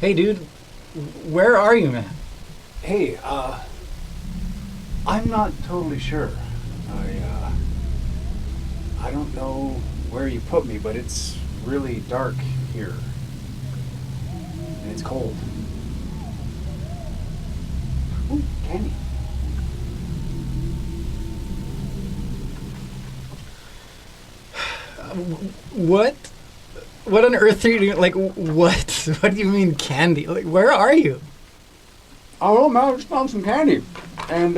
Hey, dude, where are you, man? Hey, I'm not totally sure. I don't know where you put me, but it's really dark here. And it's cold. Ooh, candy. What? What on earth are you doing? Like, what? What do you mean candy? Like, where are you? Oh, well, man, I just found some candy. And,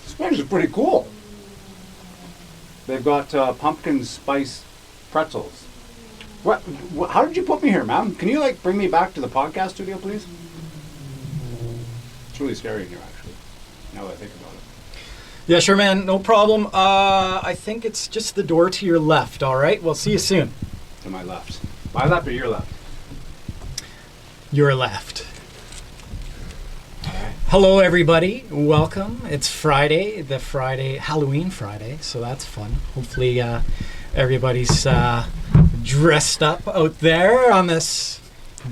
this place is pretty cool. They've got pumpkin spice pretzels. What? How did you put me here, man? Can you, bring me back to the podcast studio, please? It's really scary in here, actually, now that I think about it. Yeah, sure, man. No problem. I think it's just the door to your left, all right? We'll see you soon. To my left. My left or your left? Your left. Hello, everybody. Welcome. It's Friday, Halloween Friday, so that's fun. Hopefully, everybody's dressed up out there on this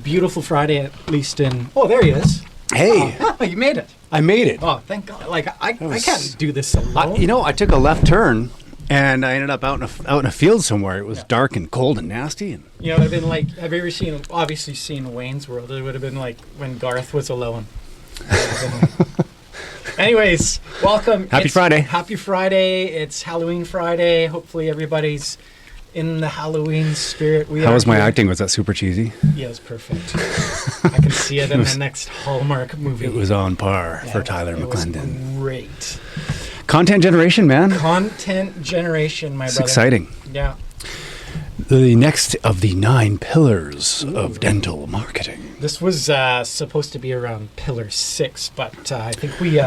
beautiful Friday, at least in... Oh, there he is. Hey! Oh, you made it. I made it. Oh, thank God. I can't do this alone. I took a left turn, and I ended up out in a field somewhere. It was dark and cold and nasty. And You know, it would have been like, have you ever obviously seen Wayne's World? It would have been like when Garth was alone. Anyways, welcome. Happy Friday. Happy Friday. It's Halloween Friday. Hopefully everybody's in the Halloween spirit. How was my acting? Was that super cheesy? Yeah, it was perfect. I can see it in the next Hallmark movie. It was on par for Tyler McClendon. Was great. Content generation, man. Content generation, my brother. It's exciting. Yeah. The next of the 9 pillars of dental marketing. This was supposed to be around pillar 6, but I think we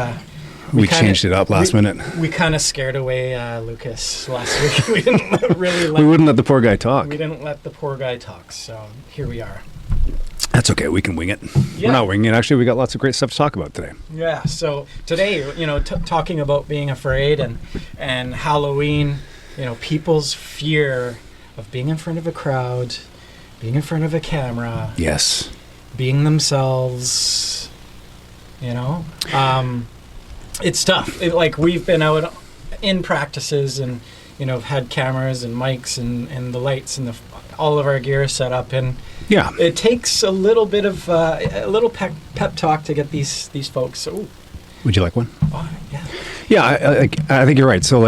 changed it up last minute. We kind of scared away Lucas last week. We didn't really let... We wouldn't let the poor guy talk. We didn't let the poor guy talk, so here we are. That's okay. We can wing it. Yeah. We're not winging it. Actually, we got lots of great stuff to talk about today. Yeah, so today, talking about being afraid and Halloween, people's fear of being in front of a crowd, being in front of a camera. Yes. Being themselves, it's tough. We've been out in practices and, had cameras and mics and the lights and all of our gear set up. And yeah, it takes a little bit of a little pep talk to get these folks. Ooh. Would you like one? Oh, yeah. Yeah, I think you're right. So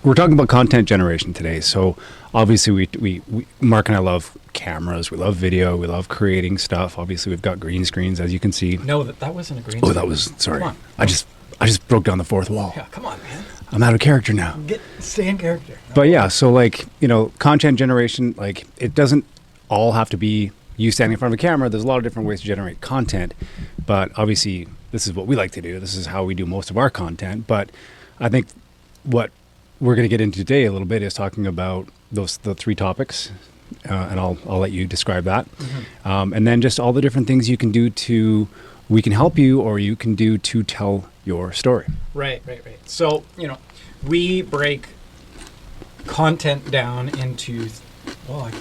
we're talking about content generation today. So obviously we Mark and I love cameras. We love video. We love creating stuff. Obviously we've got green screens, as you can see. No, that wasn't a green screen. Oh, that was, sorry. Come on. I just broke down the fourth wall. Yeah, come on, man. I'm out of character now. Stay in character. No. But yeah, so content generation, it doesn't all have to be you standing in front of a camera. There's a lot of different ways to generate content. But obviously this is what we like to do. This is how we do most of our content. But I think what we're going to get into today a little bit is talking about the 3 topics, and I'll let you describe that, and then just all the different things you can do we can help you, or you can do to tell your story. Right. So we break content down into.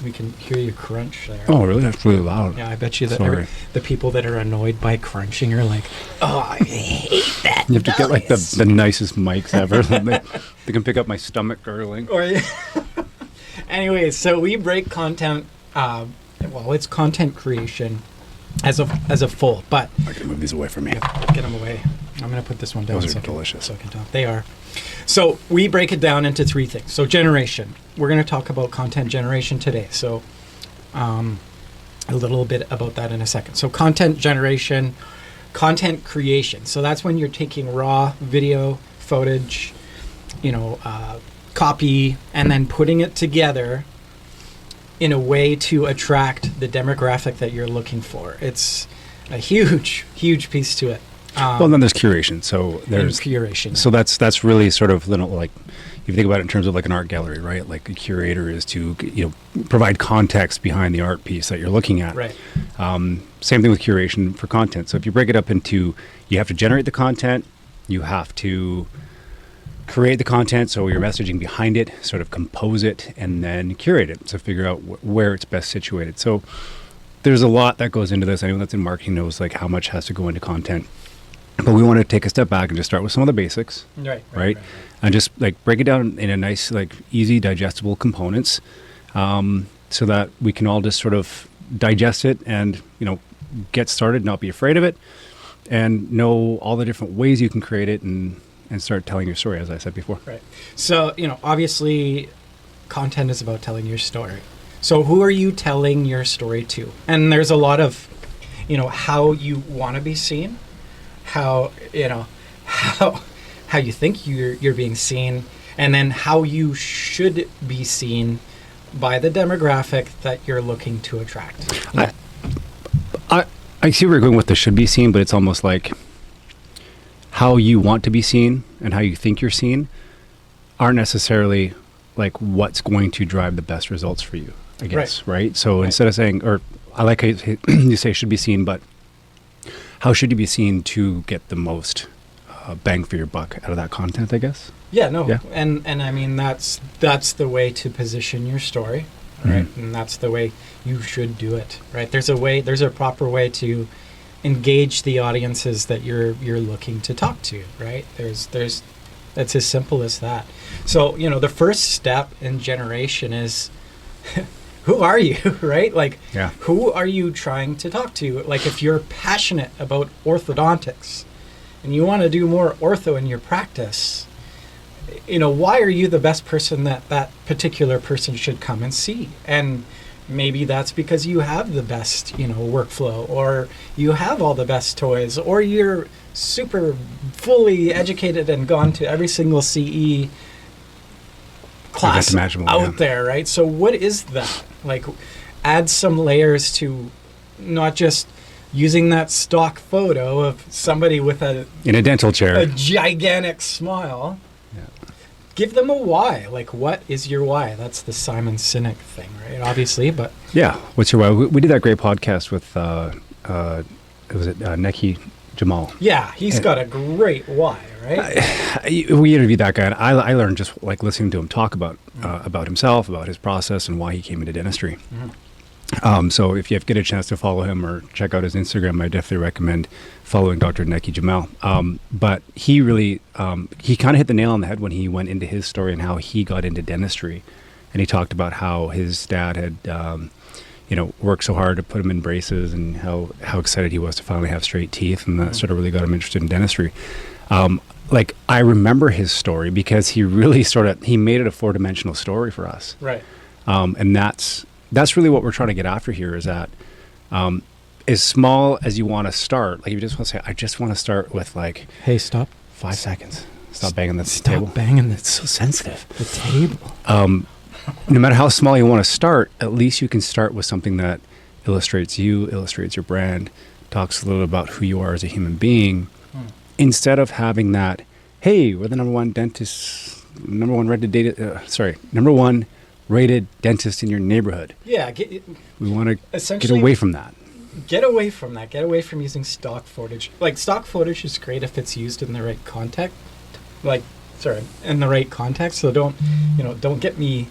We can hear you crunch there. Oh, really? That's really loud. Yeah, I bet you that the people that are annoyed by crunching are like, oh, I hate that. You have to get the nicest mics ever. They can pick up my stomach gurgling. Anyways, so we break content. It's content creation as a full, but I can move these away from me. Get them away. I'm gonna put this one down. Those are delicious. So I can talk. They are. So we break it down into 3 things. So generation. We're going to talk about content generation today. So a little bit about that in a second. So content generation, content creation. So that's when you're taking raw video footage, copy, and then putting it together in a way to attract the demographic that you're looking for. It's a huge, huge piece to it. Well, then there's curation. So there's curation. So that's really sort of if you think about it in terms of an art gallery, right? A curator is to provide context behind the art piece that you're looking at. Right. Same thing with curation for content. So if you break it up into, you have to generate the content, you have to create the content, so your messaging behind it, sort of compose it, and then curate it. So figure out where it's best situated. So there's a lot that goes into this. Anyone that's in marketing knows like how much has to go into content. But we want to take a step back and just start with some of the basics, right? And just like break it down in a nice, like easy, digestible components, so that we can all just sort of digest it and, you know, get started, not be afraid of it, and know all the different ways you can create it and start telling your story, as I said before. Right. So, you know, obviously content is about telling your story. So who are you telling your story to? And there's a lot of, you know, how you want to be seen, how, you know, how you think you're being seen, and then how you should be seen by the demographic that you're looking to attract. You know? I see where you're going with the should be seen, but it's almost like how you want to be seen and how you think you're seen aren't necessarily like what's going to drive the best results for you, I guess, right? So instead of saying, or I like how you say should be seen, but how should you be seen to get the most bang for your buck out of that content, I guess? Yeah, no. Yeah. And I mean, that's the way to position your story, right? Mm-hmm. And that's the way you should do it, right? There's a proper way to engage the audiences that you're looking to talk to, right? There's that's as simple as that. So, you know, the first step in generation is who are you, right? Like, who are you trying to talk to? Like, if you're passionate about orthodontics and you want to do more ortho in your practice, you know, why are you the best person that particular person should come and see? And maybe that's because you have the best, you know, workflow, or you have all the best toys, or you're super fully educated and gone to every single CE class out there, right? So what is that? Like, add some layers to not just using that stock photo of somebody with in a dental chair, a gigantic smile. Give them a why. Like, what is your why? That's the Simon Sinek thing, right? Obviously, but yeah. What's your why? We did that great podcast with was it Neki Jamal? Yeah, he's got a great why, right? We interviewed that guy, and I learned just like listening to him talk about himself, about his process, and why he came into dentistry. Mm-hmm. So if you get a chance to follow him or check out his Instagram, I definitely recommend following Dr. Neki Jamal. But he really, he kind of hit the nail on the head when he went into his story and how he got into dentistry. And he talked about how his dad had, worked so hard to put him in braces, and how excited he was to finally have straight teeth. And that sort of really got him interested in dentistry. Like, I remember his story because he really he made it a 4-dimensional story for us. Right. And that's really what we're trying to get after here, is that as small as you want to start, like if you just want to say, I just want to start with like, hey, stop. 5 seconds. Stop banging the table. Stop banging. It's so sensitive. The table. No matter how small you want to start, at least you can start with something that illustrates you, illustrates your brand, talks a little about who you are as a human being, instead of having that, hey, we're the number one rated dentist in your neighborhood. Yeah. We want to get away from that. Get away from that. Get away from using stock footage. Like, stock footage is great if it's used in the right context. In the right context. So don't get me,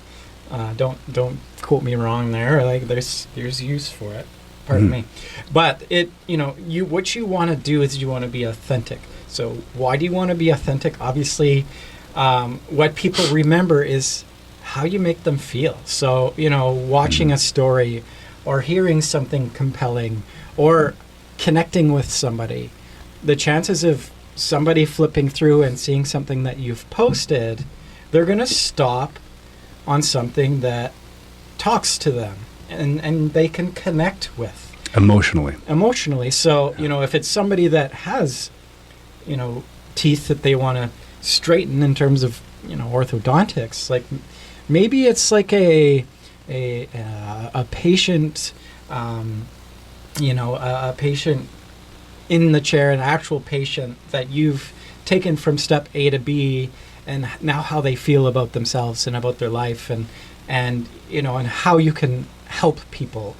don't quote me wrong there. Like, there's use for it. Pardon me. But what you want to do is you want to be authentic. So why do you want to be authentic? Obviously, what people remember is how you make them feel. So, watching a story or hearing something compelling or connecting with somebody, the chances of somebody flipping through and seeing something that you've posted, they're going to stop on something that talks to them and they can connect with. Emotionally. So, if it's somebody that has, teeth that they want to straighten in terms of, orthodontics, like, maybe it's like a patient, a patient in the chair, an actual patient that you've taken from step A to B, and now how they feel about themselves and about their life, and how you can help people,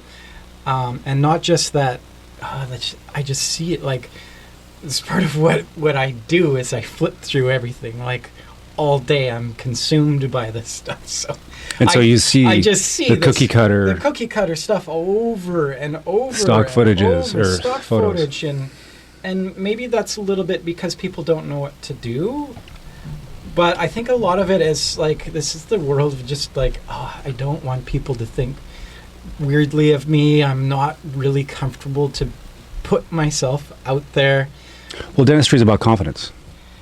and not just that. I just see it like it's part of what I do is I flip through everything like. All day I'm consumed by this stuff. So And so you see I just see the this- cookie cutter, the cookie cutter stuff over and over. stock and footages over, or stock photos. footage, and maybe that's a little bit because people don't know what to do. But I think a lot of it is like, this is the world of just like, oh, I don't want people to think weirdly of me. I'm not really comfortable to put myself out there. well, dentistry is about confidence.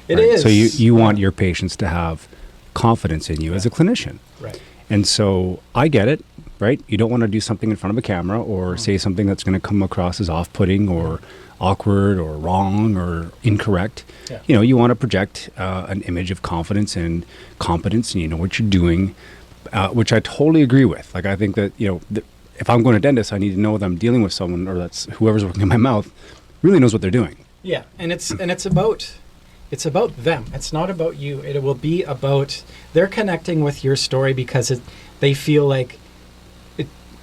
It right? is. So you want your patients to have confidence in you as a clinician. Right. And so I get it, right? You don't want to do something in front of a camera or say something that's going to come across as off-putting or awkward or wrong or incorrect. Yeah. You know, you want to project an image of confidence and competence, and you know what you're doing, which I totally agree with. Like, I think that, you know, if I'm going to dentist, I need to know that I'm dealing with someone, or that's whoever's working in my mouth really knows what they're doing. Yeah, and it's about them. It's not about you. It will be about, they're connecting with your story because they feel like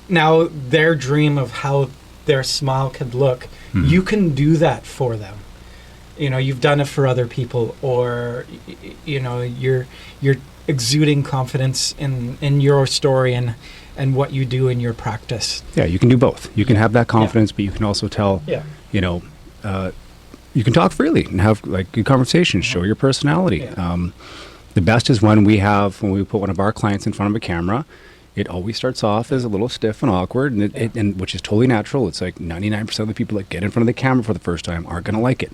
now their dream of how their smile could look, you can do that for them. You know, you've done it for other people, or you know, you're exuding confidence in your story and what you do in your practice. Yeah, you can do both. You can have that confidence, but you can also tell, you know, you can talk freely and have like good conversations, show your personality. Yeah. The best is when we put one of our clients in front of a camera, it always starts off as a little stiff and awkward, and which is totally natural. It's like 99% of the people that get in front of the camera for the first time aren't going to like it.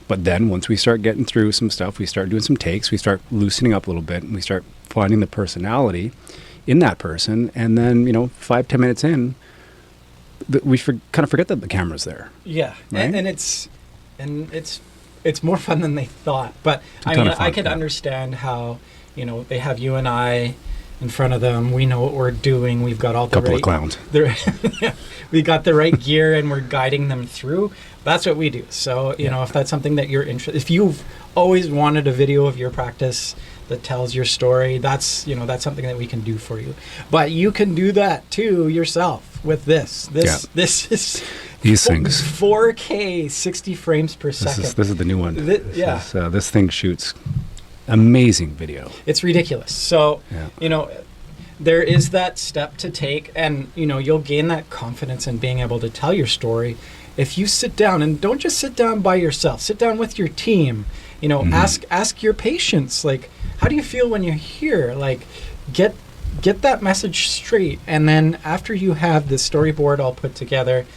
But then once we start getting through some stuff, we start doing some takes, we start loosening up a little bit, and we start finding the personality in that person. And then, you know, 5-10 minutes in, we kind of forget that the camera's there. Yeah, Right? and it's more fun than they thought. But I mean, I could understand how, you know, they have you and I in front of them. We know what we're doing. We've got all the Couple of clowns. We got the right gear, and we're guiding them through. That's what we do. So, you know, if that's something that you're interested, if you've always wanted a video of your practice that tells your story, that's something that we can do for you. But you can do that too yourself with this. This is these things 4K 60 frames per second. This is the new one. This thing shoots amazing video. It's ridiculous. So, you know, there is that step to take, and, you know, you'll gain that confidence in being able to tell your story if you sit down, and don't just sit down by yourself. Sit down with your team. You know, ask your patients, like, how do you feel when you're here? Like, get that message straight, and then after you have the storyboard all put together,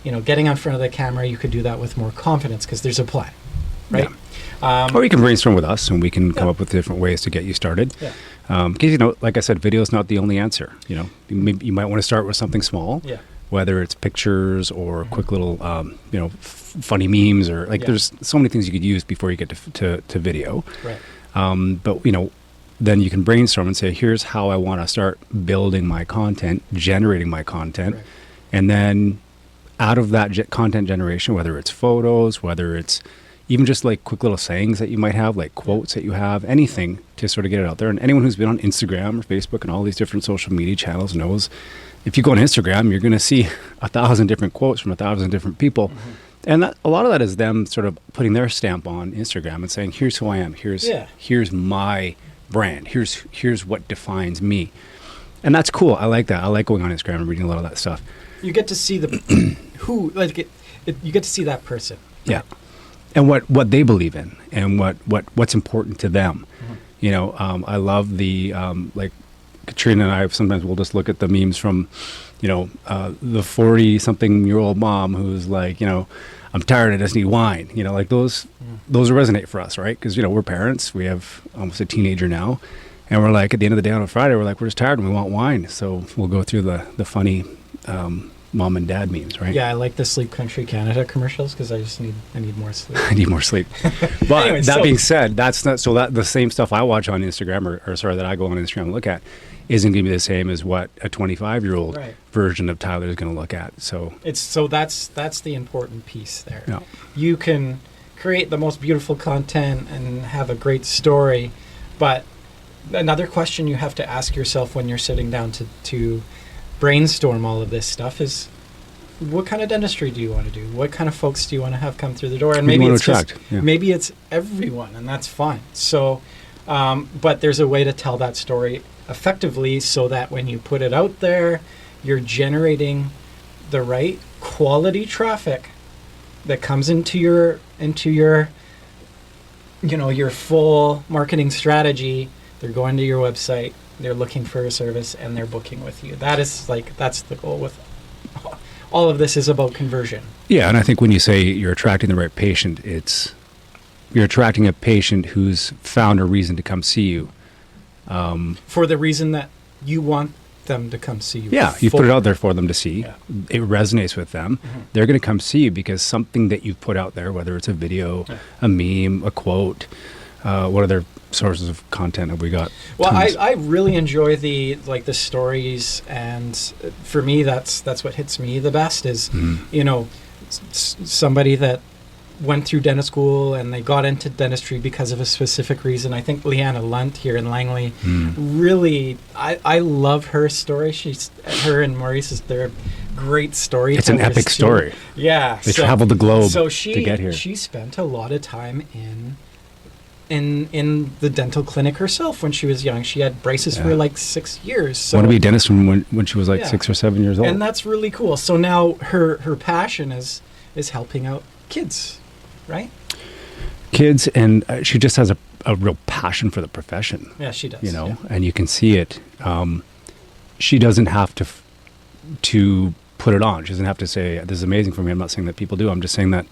you know, getting on front of the camera, you could do that with more confidence because there's a plan, right? Yeah. Or you can brainstorm with us, and we can come up with different ways to get you started. Yeah. Because, you know, like I said, video is not the only answer. You know, you might want to start with something small, whether it's pictures or quick little, you know, funny memes, or like there's so many things you could use before you get to video. Right. But, you know, then you can brainstorm and say, here's how I want to start building my content, generating my content, and then out of that content generation, whether it's photos, whether it's even just like quick little sayings that you might have, like quotes that you have, anything to sort of get it out there. And anyone who's been on Instagram or Facebook and all these different social media channels knows, if you go on Instagram, you're going to see 1,000 different quotes from 1,000 different people. And a lot of that is them sort of putting their stamp on Instagram and saying, here's who I am. Here's my brand. Here's what defines me. And that's cool. I like that. I like going on Instagram and reading a lot of that stuff. You get to see you get to see that person. Yeah. And what they believe in, and what's important to them. You know, I love the, like Katrina and I sometimes we'll just look at the memes from, you know, the 40-something-year-old mom who's like, you know, I'm tired, I just need wine. You know, like those resonate for us, right? Because, you know, we're parents. We have almost a teenager now. And we're like, at the end of the day on a Friday, we're like, we're just tired and we want wine. So we'll go through the funny mom and dad memes, right? Yeah, I like the Sleep Country Canada commercials because I need more sleep. I need more sleep. But Anyway, that being said, that's not so that the same stuff I watch on Instagram or that I go on Instagram and look at isn't going to be the same as what a 25-year-old version of Tyler is going to look at. So that's the important piece there. Yeah. You can create the most beautiful content and have a great story, but another question you have to ask yourself when you're sitting down to brainstorm all of this stuff is, what kind of dentistry do you want to do? What kind of folks do you want to have come through the door? And maybe it's maybe it's everyone, and that's fine. So, but there's a way to tell that story effectively so that when you put it out there, you're generating the right quality traffic that comes into your your full marketing strategy. They're going to your website, they're looking for a service, and they're booking with you. That's the goal with all of this, is about conversion. Yeah, and I think when you say you're attracting the right patient, you're attracting a patient who's found a reason to come see you. For the reason that you want them to come see you. Yeah, you put it out there for them to see. Yeah. It resonates with them. Mm-hmm. They're going to come see you because something that you've put out there, whether it's a video, a meme, a quote, what other sources of content have we got? Well, Tons. I really enjoy the stories, and for me, that's what hits me the best is, somebody that went through dentist school and they got into dentistry because of a specific reason. I think Leanna Lunt here in Langley, really, I love her story. Her and Maurice, they're great storytellers. It's an epic story. Yeah. They traveled the globe to get here. She spent a lot of time in the dental clinic herself when she was young. She had braces for like 6 years. So Want to be a dentist when she was like 6 or 7 years old. And that's really cool. So now her passion is helping out kids, right? Kids, and she just has a real passion for the profession. Yeah, she does. And you can see it. She doesn't have to put it on. She doesn't have to say, this is amazing for me. I'm not saying that people do. I'm just saying that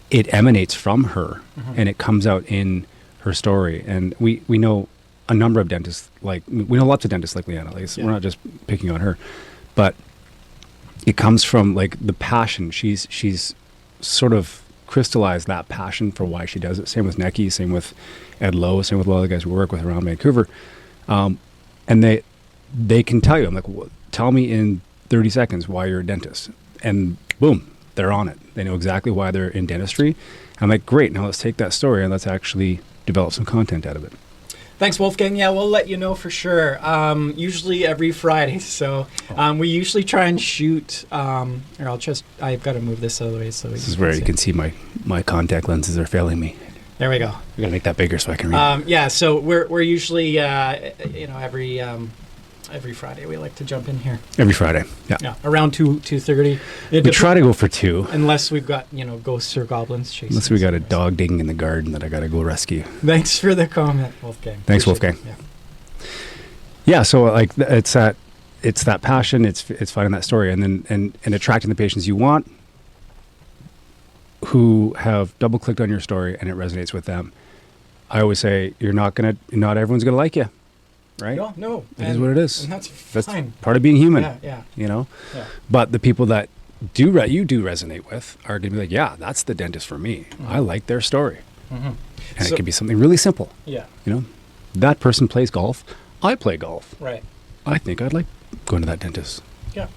it emanates from her, and it comes out in her story. And we know a number of dentists, we know lots of dentists like Leanna. We're not just picking on her, but it comes from the passion. She's sort of crystallized that passion for why she does it. Same with Neki, same with Ed Lowe, same with a lot of the guys we work with around Vancouver. And they can tell you, I'm like, well, tell me in 30 seconds why you're a dentist. And boom, they're on it. They know exactly why they're in dentistry. I'm like, great, now let's take that story and let's actually develop some content out of it. Thanks, Wolfgang. Yeah, we'll let you know for sure. Usually every Friday. So we usually try and shoot. I've got to move this out of the way. So this is where you can see my contact lenses are failing me. There we go. We got to make that bigger so I can read. Yeah, so we're usually every Friday we like to jump in here. Every Friday, yeah. Yeah, around 2:30. We try to go for 2. Unless we've got, ghosts or goblins chasing. Unless we got a dog digging in the garden that I got to go rescue. Thanks for the comment, Wolfgang. Thanks, Wolfgang. Yeah, so it's that passion, it's finding that story, and then and attracting the patients you want who have double-clicked on your story and it resonates with them. I always say not everyone's going to like you. Right? No. It is what it is. And that's fine. That's part of being human. Yeah. Yeah. But the people that you do resonate with are going to be like, yeah, that's the dentist for me. I like their story. And it could be something really simple. Yeah. That person plays golf. I play golf. Right. I think I'd like going to that dentist. Yeah.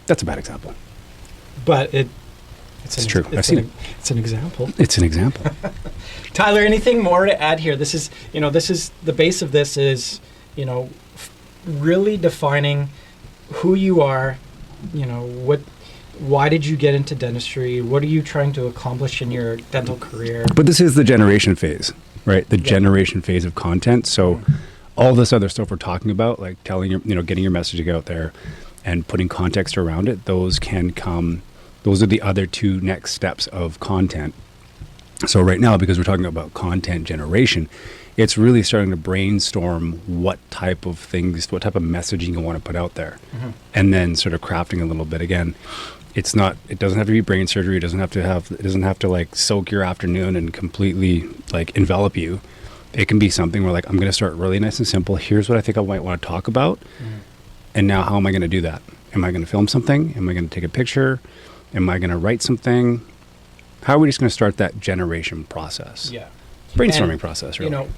That's a bad example. But it's true. I've seen it. It's an example. It's an example. Tyler, anything more to add here? This is the base of this is, really defining who you are, why did you get into dentistry? What are you trying to accomplish in your dental career? But this is the generation phase, right? The generation phase of content. So all this other stuff we're talking about, like telling getting your messaging out there and putting context around it, those are the other 2 next steps of content. So right now, because we're talking about content generation, it's really starting to brainstorm what type of messaging you want to put out there, and then sort of crafting a little bit. Again, it doesn't have to be brain surgery. It doesn't have to soak your afternoon and completely envelop you. It can be something where I'm going to start really nice and simple. Here's what I think I might want to talk about. And now how am I going to do that? Am I going to film something? Am I going to take a picture? Am I going to write something? How are we just going to start that generation process? Yeah. Brainstorming process, really.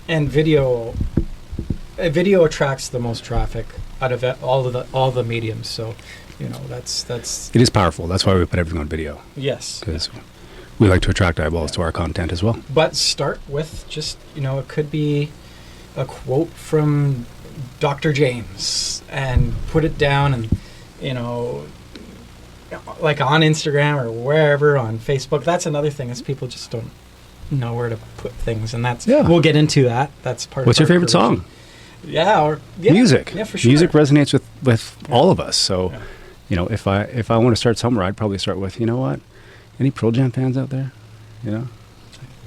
And video attracts the most traffic out of all the mediums. So, that's. It is powerful. That's why we put everything on video. Yes. Because we like to attract eyeballs to our content as well. But start with just it could be a quote from Dr. James and put it down and on Instagram or wherever, on Facebook. That's another thing is people just don't know where to put things, and we'll get into that. That's part. What's of your favorite song? Yeah, or yeah, music. Yeah, for sure. Music resonates with all of us. So, Yeah. you know, if I want to start somewhere, I'd probably start with, you know what? Any Pearl Jam fans out there? You know,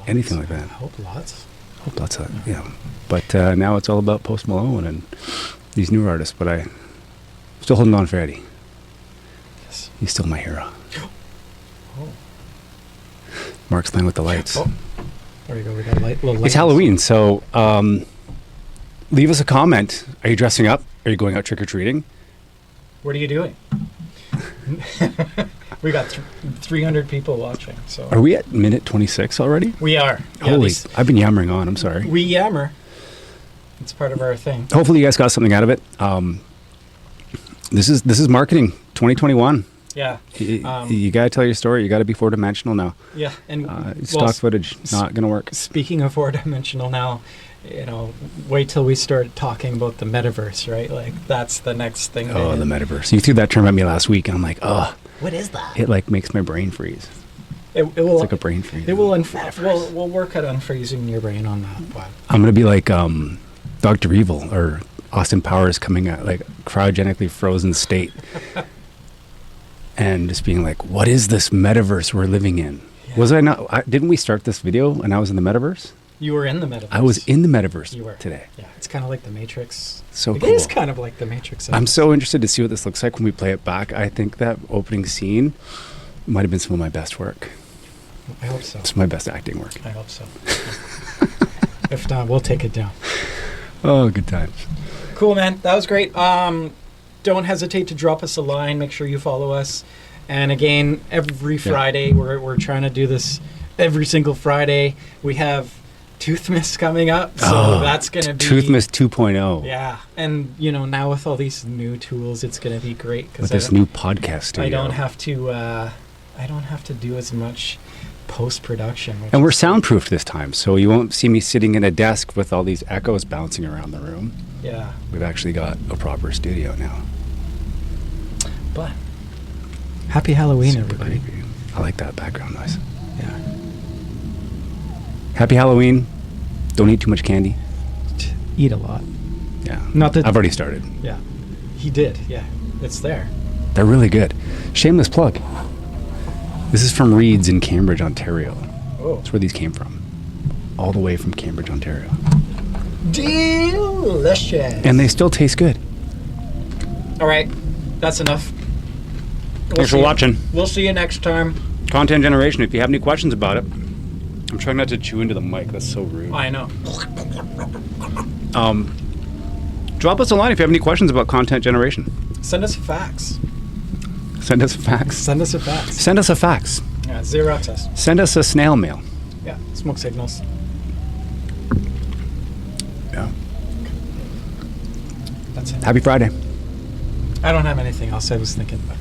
anything like that. I hope lots. Hope lots of yeah. But now it's all about Post Malone and these newer artists. But I'm still holding on for Eddie. Yes. He's still my hero. Oh. Mark's playing with the lights. Oh. There we go. We got a little light. It's Halloween, so leave us a comment. Are you dressing up? Are you going out trick or treating? What are you doing? We got 300 people watching. So Are we at minute 26 already? we are. Yeah, Holy! I've been yammering on. I'm sorry. we yammer. It's part of our thing. Hopefully, you guys got something out of it. This is marketing 2021. Yeah. You got to tell your story. You got to be 4-dimensional now. Yeah. And Stock footage not going to work. Speaking of 4-dimensional now, you know, wait till we start talking about the metaverse, right? Like that's the next thing. Oh, the metaverse! You threw that term at me last week, and I'm like, oh, what is that? it like makes my brain freeze. It will. It's like a brain freeze. It will. We'll work at unfreezing your brain on that. But I'm gonna be like Dr. Evil or Austin Powers coming out like cryogenically frozen state, and just being like, "What is this metaverse we're living in?" Yeah. Was I not? Didn't we start this video and I was in the metaverse? you were in the metaverse. I was in the metaverse You were today. Yeah, it's kind of like the Matrix. So It cool. is kind of like the Matrix. I'm so interested to see what this looks like when we play it back. I think that opening scene might have been some of my best work. I hope so. It's my best acting work. I hope so. If not, we'll take it down. Oh, good times. Cool, man. That was great. Don't hesitate to drop us a line. Make sure you follow us. And again, every Friday, we're trying to do this every single Friday. We have Toothmas coming up, so that's going to be... Toothmas 2.0. Yeah. And, you know, now with all these new tools, it's going to be great. With this new podcast studio. I don't have to do as much post-production. And we're soundproofed this time, so you won't see me sitting in a desk with all these echoes bouncing around the room. Yeah. We've actually got a proper studio now. But happy Halloween, Super everybody. creepy. I like that background noise. Yeah. Happy Halloween. Don't eat too much candy. Eat a lot. Yeah. Not that... I've already started. Yeah. He did. Yeah. It's there. They're really good. Shameless plug. This is from Reed's in Cambridge, Ontario. Oh. That's where these came from. All the way from Cambridge, Ontario. Delicious. And they still taste good. All right. That's enough. Thanks for watching. We'll see you next time. Content generation. If you have any questions about it, I'm trying not to chew into the mic. That's so rude. I know. Drop us a line if you have any questions about content generation. Send us a fax. Send us a fax. Send us a fax. Send us a fax. Yeah, Xerox us. Send us a snail mail. Yeah, smoke signals. Yeah. That's it. Happy Friday. I don't have anything else I was thinking about.